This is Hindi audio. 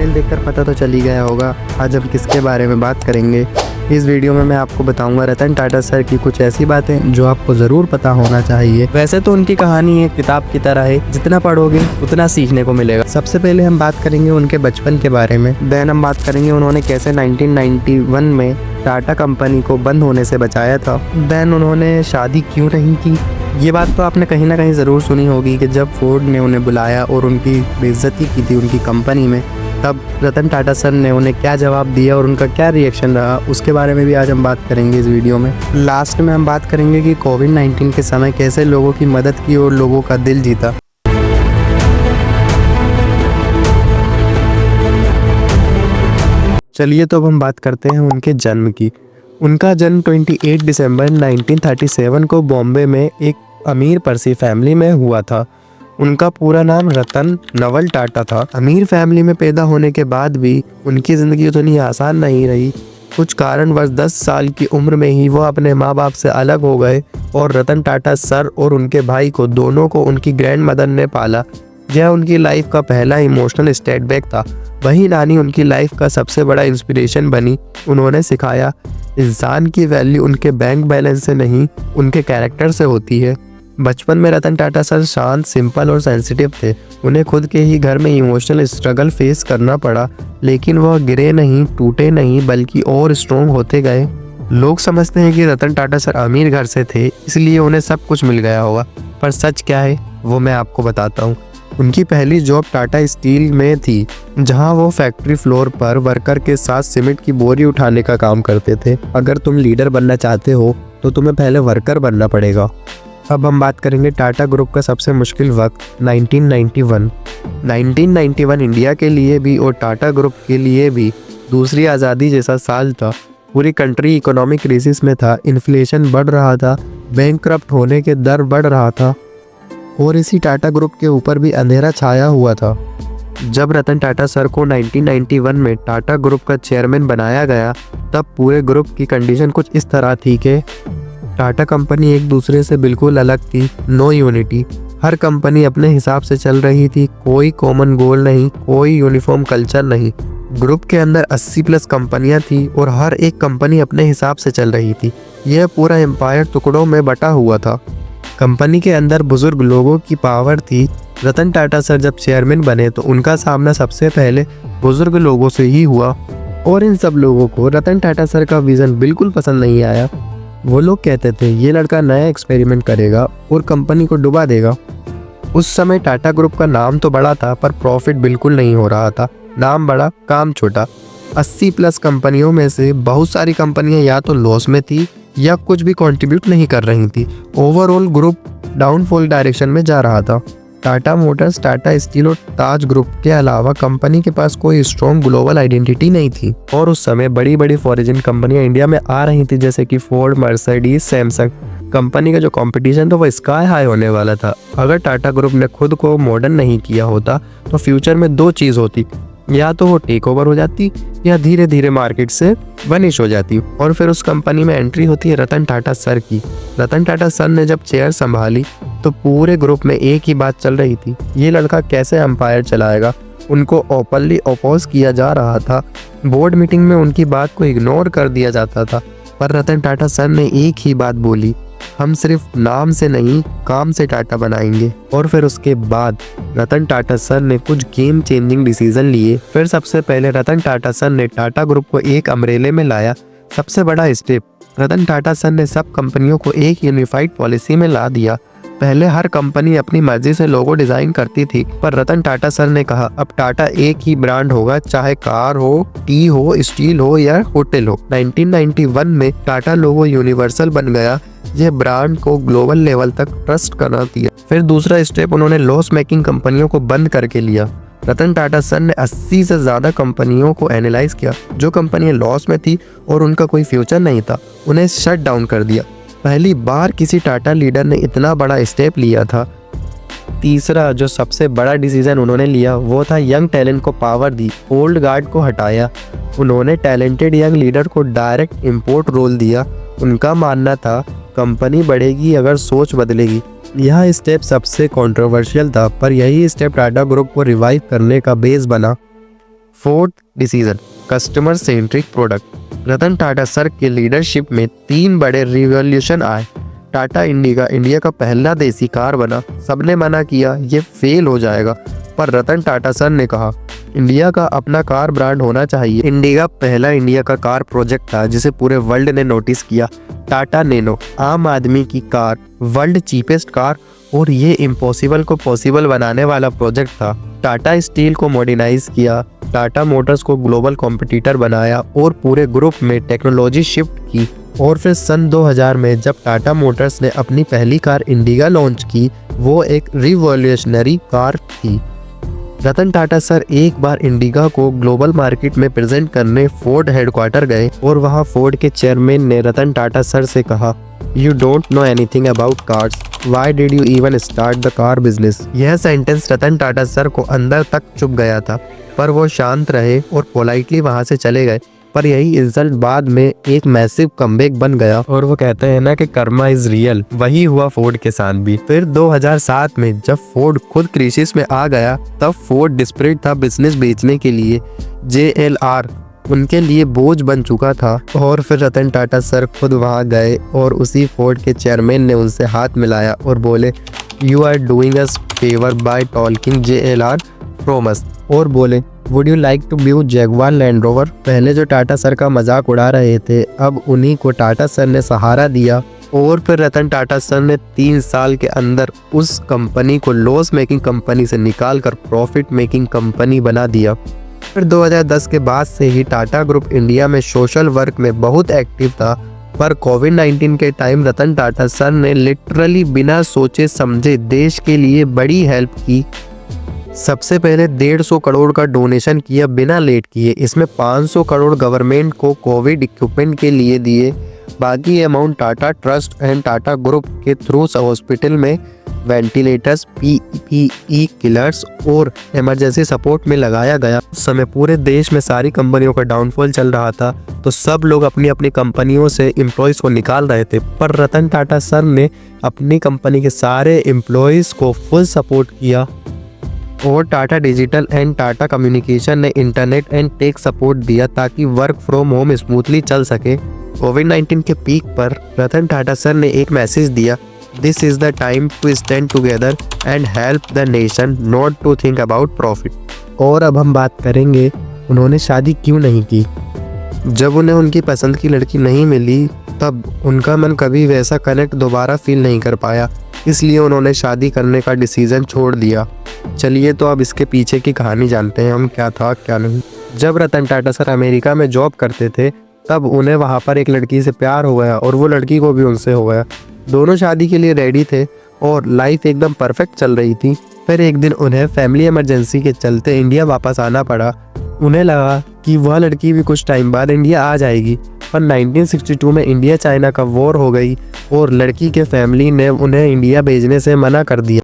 थंबनेल देखकर पता तो चल ही गया होगा आज हम किसके बारे में बात करेंगे। इस वीडियो में मैं आपको बताऊंगा रतन टाटा सर की कुछ ऐसी बातें जो आपको ज़रूर पता होना चाहिए। वैसे तो उनकी कहानी एक किताब की तरह है, जितना पढ़ोगे उतना सीखने को मिलेगा। सबसे पहले हम बात करेंगे उनके बचपन के बारे में। देन हम बात करेंगे उन्होंने कैसे 1991 में टाटा कंपनी को बंद होने से बचाया था। देन उन्होंने शादी क्यों नहीं की। ये बात तो आपने कहीं ना कहीं ज़रूर सुनी होगी कि जब फोर्ड ने उन्हें बुलाया और उनकी बेइज्जती की थी उनकी कंपनी में, तब रतन टाटा सर ने उन्हें क्या जवाब दिया और उनका क्या रिएक्शन रहा, उसके बारे में भी आज हम बात करेंगे इस वीडियो में। लास्ट में हम बात करेंगे कि कोविड-19 के समय कैसे लोगों की मदद की और लोगों का दिल जीता। चलिए तो अब हम बात करते हैं उनके जन्म की। उनका जन्म 28 दिसंबर 1937 को बॉम्बे में एक अमीर परसी फैमिली में हुआ था। उनका पूरा नाम रतन नवल टाटा था। अमीर फैमिली में पैदा होने के बाद भी उनकी ज़िंदगी उतनी आसान नहीं रही। कुछ कारणवश 10 साल की उम्र में ही वो अपने माँ बाप से अलग हो गए और रतन टाटा सर और उनके भाई को दोनों को उनकी ग्रैंड मदर ने पाला। यह उनकी लाइफ का पहला इमोशनल स्टेटबैक था। वही नानी उनकी लाइफ का सबसे बड़ा इंस्पिरेशन बनी। उन्होंने सिखाया इंसान की वैल्यू उनके बैंक बैलेंस से नहीं, उनके कैरेक्टर से होती है। बचपन में रतन टाटा सर शांत, सिंपल और सेंसिटिव थे। उन्हें खुद के ही घर में इमोशनल स्ट्रगल फेस करना पड़ा, लेकिन वह गिरे नहीं, टूटे नहीं, बल्कि और स्ट्रॉन्ग होते गए। लोग समझते हैं कि रतन टाटा सर अमीर घर से थे, इसलिए उन्हें सब कुछ मिल गया होगा, पर सच क्या है वो मैं आपको बताता हूँ। उनकी पहली जॉब टाटा स्टील में थी, जहां वो फैक्ट्री फ्लोर पर वर्कर के साथ सीमेंट की बोरी उठाने का काम करते थे। अगर तुम लीडर बनना चाहते हो तो तुम्हें पहले वर्कर बनना पड़ेगा। अब हम बात करेंगे टाटा ग्रुप का सबसे मुश्किल वक्त 1991। 1991 इंडिया के लिए भी और टाटा ग्रुप के लिए भी दूसरी आज़ादी जैसा साल था। पूरी कंट्री इकोनॉमिक क्राइसिस में था, इन्फ्लेशन बढ़ रहा था, बैंकक्रप्ट होने के दर बढ़ रहा था और इसी टाटा ग्रुप के ऊपर भी अंधेरा छाया हुआ था। जब रतन टाटा सर को 1991 में टाटा ग्रुप का चेयरमैन बनाया गया, तब पूरे ग्रुप की कंडीशन कुछ इस तरह थी कि टाटा कंपनी एक दूसरे से बिल्कुल अलग थी। नो यूनिटी, हर कंपनी अपने हिसाब से चल रही थी, कोई कॉमन गोल नहीं, कोई यूनिफॉर्म कल्चर नहीं। ग्रुप के अंदर 80 प्लस कंपनियां थी और हर एक कंपनी अपने हिसाब से चल रही थी। यह पूरा एम्पायर टुकड़ों में बटा हुआ था। कंपनी के अंदर बुजुर्ग लोगों की पावर थी। रतन टाटा सर जब चेयरमैन बने तो उनका सामना सबसे पहले बुजुर्ग लोगों से ही हुआ और इन सब लोगों को रतन टाटा सर का विजन बिल्कुल पसंद नहीं आया। वो लोग कहते थे ये लड़का नया एक्सपेरिमेंट करेगा और कंपनी को डुबा देगा। उस समय टाटा ग्रुप का नाम तो बड़ा था पर प्रॉफिट बिल्कुल नहीं हो रहा था। नाम बड़ा, काम छोटा। 80 प्लस कंपनियों में से बहुत सारी कंपनियां या तो लॉस में थी या कुछ भी कंट्रीब्यूट नहीं कर रही थी। ओवरऑल ग्रुप डाउनफॉल डायरेक्शन में जा रहा था। टाटा मोटर्स, टाटा स्टील और ताज ग्रुप के अलावा कंपनी के पास कोई स्ट्रॉन्ग ग्लोबल आइडेंटिटी नहीं थी और उस समय बड़ी बड़ी फॉरेन कंपनियां इंडिया में आ रही थी, जैसे कि फोर्ड, मर्सिडीज, सैमसंग। कंपनी का जो कंपटीशन था वो स्काई हाई होने वाला था। अगर टाटा ग्रुप ने खुद को मॉडर्न नहीं किया होता तो फ्यूचर में दो चीज़ होती, या तो वो टेक ओवर हो जाती या धीरे धीरे मार्केट से वनिश हो जाती। और फिर उस कंपनी में एंट्री होती है रतन टाटा सर की। रतन टाटा सर ने जब चेयर संभाली तो पूरे ग्रुप में एक ही बात चल रही थी, ये लड़का कैसे एम्पायर चलाएगा। उनको ओपनली अपोज किया जा रहा था। बोर्ड मीटिंग में उनकी बात को इग्नोर कर दिया जाता था, पर रतन टाटा सर ने एक ही बात बोली, हम सिर्फ नाम से नहीं काम से टाटा बनाएंगे। और फिर उसके बाद रतन टाटा सर ने कुछ गेम चेंजिंग डिसीजन लिए। फिर सबसे पहले रतन टाटा सर ने टाटा ग्रुप को एक अम्ब्रेले में लाया। सबसे बड़ा स्टेप, रतन टाटा सर ने सब कंपनियों को एक यूनिफाइड पॉलिसी में ला दिया। पहले हर कंपनी अपनी मर्जी से लोगो डिजाइन करती थी, पर रतन टाटा सर ने कहा अब टाटा एक ही ब्रांड होगा, चाहे कार हो, टी हो, स्टील हो या होटल हो। 1991 में टाटा लोगो यूनिवर्सल बन गया। यह ब्रांड को ग्लोबल लेवल तक ट्रस्ट करना दिया। फिर दूसरा स्टेप, उन्होंने लॉस मेकिंग कंपनियों को बंद करके लिया। रतन टाटा सर ने 80 से ज़्यादा कंपनियों को एनालाइज किया। जो कंपनियां लॉस में थी और उनका कोई फ्यूचर नहीं था, उन्हें शट डाउन कर दिया। पहली बार किसी टाटा लीडर ने इतना बड़ा स्टेप लिया था। तीसरा जो सबसे बड़ा डिसीजन उन्होंने लिया वो था यंग टैलेंट को पावर दी, ओल्ड गार्ड को हटाया। उन्होंने टैलेंटेड यंग लीडर को डायरेक्ट इंपोर्ट रोल दिया। उनका मानना था कंपनी बढ़ेगी अगर सोच बदलेगी। यह स्टेप सबसे कंट्रोवर्शियल था, पर यही स्टेप टाटा ग्रुप को रिवाइव करने का बेस बना। Fourth decision, customer centric product. Ratan Tata sir के लीडरशिप में 3 बड़े रिवॉल्यूशन आए। टाटा इंडिका इंडिया का पहला देसी कार बना। सबने मना किया ये फेल हो जाएगा, पर रतन टाटा सर ने कहा इंडिया का अपना कार ब्रांड होना चाहिए। इंडिका पहला इंडिया का कार प्रोजेक्ट था जिसे पूरे वर्ल्ड ने नोटिस किया। टाटा नैनो, आम आदमी की कार, वर्ल्ड चीपेस्ट कार, और ये इम्पॉसिबल को पॉसिबल बनाने वाला प्रोजेक्ट था। टाटा स्टील को मॉडर्नाइज किया, टाटा मोटर्स को ग्लोबल कॉम्पिटिटर बनाया और पूरे ग्रुप में टेक्नोलॉजी शिफ्ट की। और फिर सन 2000 में जब टाटा मोटर्स ने अपनी पहली कार इंडिका लॉन्च की, वो एक रिवॉल्यूशनरी कार थी। रतन टाटा सर एक बार इंडिका को ग्लोबल मार्केट में प्रेजेंट करने फोर्ड हेडक्वार्टर गए और वहाँ फोर्ड के चेयरमैन ने रतन टाटा सर से कहा, you don't know anything about cars, why did you even start the car business. यह सेंटेंस रतन टाटा सर को अंदर तक चुभ गया था, पर वो शांत रहे और पोलाइटली वहाँ से चले गए। पर यही इंसल्ट बाद में एक मैसिव कमबैक बन गया। और वो कहते हैं ना कि कर्मा इज रियल, वही हुआ फोर्ड के साथ भी। फिर 2007 में जब फोर्ड खुद क्राइसिस में आ गया, तब फोर्ड डिस्परेट था बिजनेस बेचने के लिए। JLR उनके लिए बोझ बन चुका था। और फिर रतन टाटा सर खुद वहां गए और उसी फोर्ड के चेयरमैन ने उनसे हाथ मिलाया और बोले, you are doing us favour by talking JLR from us. और बोले, would you like to view Jaguar Land Rover. पहले जो टाटा सर का मजाक उड़ा रहे थे, अब उन्हीं को टाटा सर ने सहारा दिया। और फिर रतन टाटा सर ने 3 साल के अंदर उस कंपनी को लॉस मेकिंग कंपनी से निकाल कर प्रॉफिट मेकिंग कंपनी बना दिया। फिर 2010 के बाद से ही टाटा ग्रुप इंडिया में सोशल वर्क में बहुत एक्टिव था। पर कोविड-19 के टाइम रतन टाटा सर ने लिटरली बिना सोचे समझे देश के लिए बड़ी हेल्प की। सबसे पहले 150 करोड़ का डोनेशन किया बिना लेट किए। इसमें 500 करोड़ गवर्नमेंट को कोविड इक्विपमेंट के लिए दिए। बाकी amount Tata trust and Tata group के थ्रू हॉस्पिटल में वेंटिलेटर्स, PPE किलर्स और इमरजेंसी सपोर्ट में लगाया गया। उस समय पूरे देश में सारी कंपनियों का डाउनफॉल चल रहा था, तो सब लोग अपनी अपनी कंपनियों से एम्प्लॉयज़ को निकाल रहे थे। पर रतन टाटा सर ने अपनी कंपनी के सारे एम्प्लॉयज़ को फुल सपोर्ट किया। और Tata digital and Tata communication ने इंटरनेट एंड टेक सपोर्ट दिया ताकि वर्क फ्रॉम होम स्मूथली चल सके। कोविड-19 के पीक पर रतन टाटा सर ने एक मैसेज दिया, this is the time to stand together and help the nation, not to think about profit. और अब हम बात करेंगे उन्होंने शादी क्यों नहीं की। जब उन्हें उनकी पसंद की लड़की नहीं मिली, तब उनका मन कभी वैसा कनेक्ट दोबारा फील नहीं कर पाया, इसलिए उन्होंने शादी करने का डिसीजन छोड़ दिया। चलिए तो अब इसके पीछे की कहानी जानते हैं हम, क्या था क्या नहीं। जब रतन टाटा सर अमेरिका में जॉब करते थे, तब उन्हें वहाँ पर एक लड़की से प्यार हो गया और वो लड़की को भी उनसे हो गया। दोनों शादी के लिए रेडी थे और लाइफ एकदम परफेक्ट चल रही थी। फिर एक दिन उन्हें फैमिली इमरजेंसी के चलते इंडिया वापस आना पड़ा। उन्हें लगा कि वह लड़की भी कुछ टाइम बाद इंडिया आ जाएगी, पर 1962 में इंडिया चाइना का वॉर हो गई और लड़की के फैमिली ने उन्हें इंडिया भेजने से मना कर दिया।